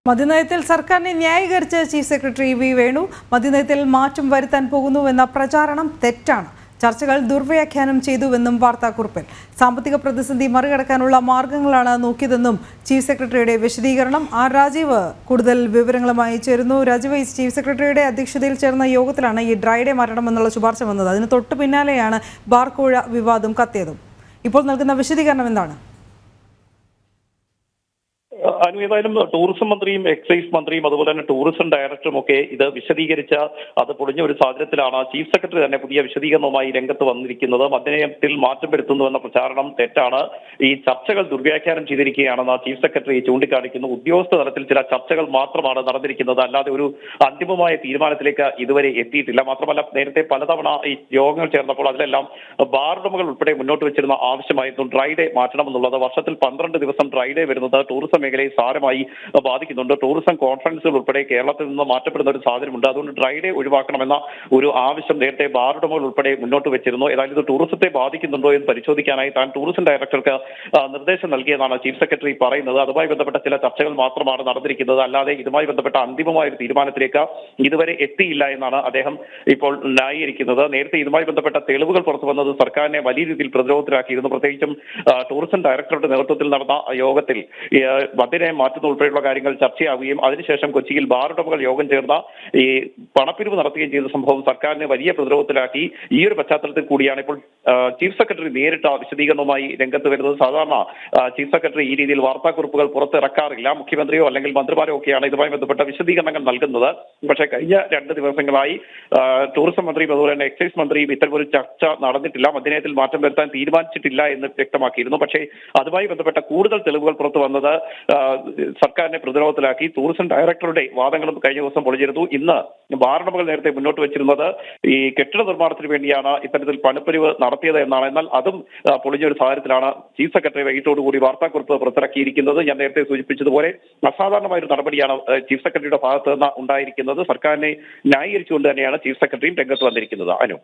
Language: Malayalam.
മദ്യനയത്തിൽ സർക്കാരിനെ ന്യായീകരിച്ച ചീഫ് സെക്രട്ടറി വി വേണു മദ്യനയത്തിൽ മാറ്റം വരുത്താൻ പോകുന്നുവെന്ന പ്രചാരണം തെറ്റാണ്. ചർച്ചകൾ ദുർവ്യാഖ്യാനം ചെയ്തുവെന്നും വാർത്താക്കുറിപ്പിൽ. സാമ്പത്തിക പ്രതിസന്ധി മറികടക്കാനുള്ള മാർഗങ്ങളാണ് നോക്കിയതെന്നും ചീഫ് സെക്രട്ടറിയുടെ വിശദീകരണം. ആർ രാജീവ് കൂടുതൽ വിവരങ്ങളുമായി ചേരുന്നു. രാജീവ്, ചീഫ് സെക്രട്ടറിയുടെ അധ്യക്ഷതയിൽ ചേർന്ന യോഗത്തിലാണ് ഈ ഡ്രൈ ഡേ മാറ്റണമെന്നുള്ള ശുപാർശ വന്നത്. അതിന് തൊട്ടു പിന്നാലെയാണ് ബാർക്കോഴ വിവാദം കത്തിയതും. ഇപ്പോൾ നൽകുന്ന വിശദീകരണം എന്താണ്? ഏതായാലും ടൂറിസം മന്ത്രിയും എക്സൈസ് മന്ത്രിയും അതുപോലെ തന്നെ ടൂറിസം ഡയറക്ടറും ഒക്കെ ഇത് വിശദീകരിച്ച അത് പൊളിഞ്ഞ ഒരു സാഹചര്യത്തിലാണ് ചീഫ് സെക്രട്ടറി തന്നെ പുതിയ വിശദീകരണവുമായി രംഗത്ത് വന്നിരിക്കുന്നത്. മദ്യനയത്തിൽ മാറ്റം വരുത്തുന്നുവെന്ന പ്രചാരണം തെറ്റാണ്. ഈ ചർച്ചകൾ ദുർവ്യാഖ്യാനം ചെയ്തിരിക്കുകയാണെന്ന് ചീഫ് സെക്രട്ടറി ചൂണ്ടിക്കാണിക്കുന്നു. ഉദ്യോഗസ്ഥ തലത്തിൽ ചില ചർച്ചകൾ മാത്രമാണ് നടന്നിരിക്കുന്നത്, അല്ലാതെ ഒരു അന്തിമമായ തീരുമാനത്തിലേക്ക് ഇതുവരെ എത്തിയിട്ടില്ല. മാത്രമല്ല, നേരത്തെ പലതവണ ഈ യോഗങ്ങൾ ചേർന്നപ്പോൾ അതിലെല്ലാം ബാർ ഉടമകൾ ഉൾപ്പെടെ മുന്നോട്ട് വെച്ചിരുന്ന ആവശ്യമായിരുന്നു ഡ്രൈ ഡേ മാറ്റണമെന്നുള്ളത്. വർഷത്തിൽ 12 ദിവസം ഡ്രൈ ഡേ വരുന്നത് ടൂറിസം മേഖലയെ സാരമായി ബാധിക്കുന്നുണ്ട്. ടൂറിസം കോൺഫറൻസുകൾ ഉൾപ്പെടെ കേരളത്തിൽ നിന്ന് മാറ്റപ്പെടുന്ന ഒരു സാഹചര്യമുണ്ട്. അതുകൊണ്ട് ഡ്രൈ ഡേ ഒഴിവാക്കണമെന്ന ഒരു ആവശ്യം നേരത്തെ ബാർ ഉടമകൾ ഉൾപ്പെടെ മുന്നോട്ട് വെച്ചിരുന്നു. ഏതായാലും ഇത് ടൂറിസത്തെ ബാധിക്കുന്നുണ്ടോ എന്ന് പരിശോധിക്കാനായി താൻ ടൂറിസം ഡയറക്ടർക്ക് നിർദ്ദേശം നൽകിയെന്നാണ് ചീഫ് സെക്രട്ടറി പറയുന്നത്. അതുമായി ബന്ധപ്പെട്ട ചില ചർച്ചകൾ മാത്രമാണ് നടന്നിരിക്കുന്നത്, അല്ലാതെ ഇതുമായി ബന്ധപ്പെട്ട അന്തിമമായ ഒരു തീരുമാനത്തിലേക്ക് ഇതുവരെ എത്തിയില്ല എന്നാണ് അദ്ദേഹം ഇപ്പോൾ ന്യായീകരിക്കുന്നത്. നേരത്തെ ഇതുമായി ബന്ധപ്പെട്ട തെളിവുകൾ പുറത്തു വന്നത് സർക്കാരിനെ വലിയ രീതിയിൽ പ്രതിരോധത്തിലാക്കിയിരുന്നു. പ്രത്യേകിച്ചും ടൂറിസം ഡയറക്ടറുടെ നേതൃത്വത്തിൽ നടന്ന യോഗത്തിൽ മദ്യനയം മാറ്റുന്ന ഉൾപ്പെടെയുള്ള കാര്യങ്ങൾ ചർച്ചയാവുകയും അതിനുശേഷം കൊച്ചിയിൽ ബാർ ഉടമകൾ യോഗം ചേർന്ന ഈ പണപ്പിരിവ് നടത്തുകയും ചെയ്ത സംഭവം സർക്കാരിനെ വലിയ പ്രതിരോധത്തിലാക്കി. ഈ ഒരു പശ്ചാത്തലത്തിൽ കൂടിയാണ് ഇപ്പോൾ ചീഫ് സെക്രട്ടറി നേരിട്ട വിശദീകരണവുമായി രംഗത്ത് വരുന്നത്. സാധാരണ ചീഫ് സെക്രട്ടറി ഈ രീതിയിൽ വാർത്താക്കുറിപ്പുകൾ പുറത്തിറക്കാറില്ല. മുഖ്യമന്ത്രിയോ അല്ലെങ്കിൽ മന്ത്രിമാരോ ഒക്കെയാണ് ഇതുമായി ബന്ധപ്പെട്ട വിശദീകരണങ്ങൾ നൽകുന്നത്. പക്ഷേ കഴിഞ്ഞ 2 ദിവസങ്ങളായി ടൂറിസം മന്ത്രിയും അതുപോലെ തന്നെ എക്സൈസ് മന്ത്രിയും ഇത്തരമൊരു ചർച്ച നടന്നിട്ടില്ല, മദ്യനയത്തിൽ മാറ്റം വരുത്താൻ തീരുമാനിച്ചിട്ടില്ല എന്ന് വ്യക്തമാക്കിയിരുന്നു. പക്ഷേ അതുമായി ബന്ധപ്പെട്ട കൂടുതൽ തെളിവുകൾ പുറത്തു വന്നത് സർക്കാരിനെ പ്രതിരോധത്തിലാക്കി. ടൂറിസം ഡയറക്ടറുടെ വാദങ്ങളും കഴിഞ്ഞ ദിവസം പൊളിഞ്ഞിരുന്നു. ഇന്ന് ബാർ ഉടമകൾ നേരത്തെ മുന്നോട്ട് വെച്ചിരുന്നത് ഈ കെട്ടിട നിർമ്മാണത്തിന് വേണ്ടിയാണ് ഇത്തരത്തിൽ പണപ്പിരിവ് നടത്തിയത് എന്നാണ്. എന്നാൽ അതും പൊളിഞ്ഞ ഒരു സാഹചര്യത്തിലാണ് ചീഫ് സെക്രട്ടറി വൈകിട്ടോടുകൂടി വാർത്താക്കുറിപ്പ് പുറത്തിറക്കിയിരിക്കുന്നത്. ഞാൻ നേരത്തെ സൂചിപ്പിച്ചതുപോലെ അസാധാരണമായ ഒരു നടപടിയാണ് ചീഫ് സെക്രട്ടറിയുടെ ഭാഗത്ത് നിന്ന് ഉണ്ടായിരിക്കുന്നത്. സർക്കാരിനെ ന്യായീകരിച്ചുകൊണ്ട് തന്നെയാണ് ചീഫ് സെക്രട്ടറിയും രംഗത്ത് വന്നിരിക്കുന്നത്. അനു.